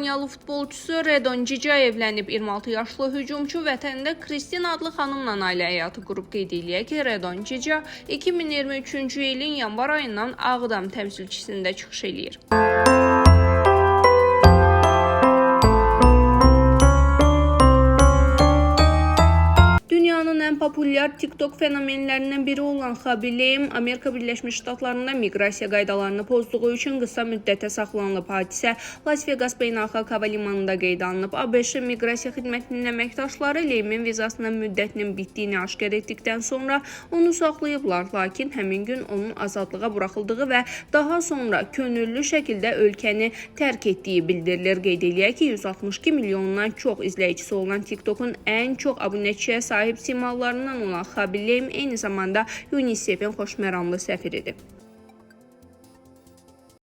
İspaniyalı futbolçusu Redon Cica evlənib. 26 yaşlı hücumçu vətənində Kristina adlı xanımla ailə həyatı qurub. Qeyd eləyək ki, Redon Cica 2023-cü ilin yanvar ayından Ağdam təmsilçisində çıxış eləyir. Dünyanın ən populyar TikTok fenomenlərindən biri olan Khaby Lame Amerika Birləşmiş Ştatlarında miqrasiya qaydalarını pozduğu üçün qısa müddətə saxlanılıb. Hadisə Las Vegas beynəlxalq hava limanında qeydə alınıb. ABŞ miqrasiya xidmətinin əməkdaşları Lame'in vizasının müddətinin bitdiyini aşkar etdikdən sonra onu saxlayıblar, lakin həmin gün onun azadlığa buraxıldığı və daha sonra könüllü şəkildə ölkəni tərk etdiyi bildirilir. Qeyd eləyək ki, 162 milyondan çox izləyicisi olan TikTok'un ən çox abunəçiyə sahib simalarından olan Khaby Lame eyni zamanda UNICEF-in xoşməramlı səfiridir.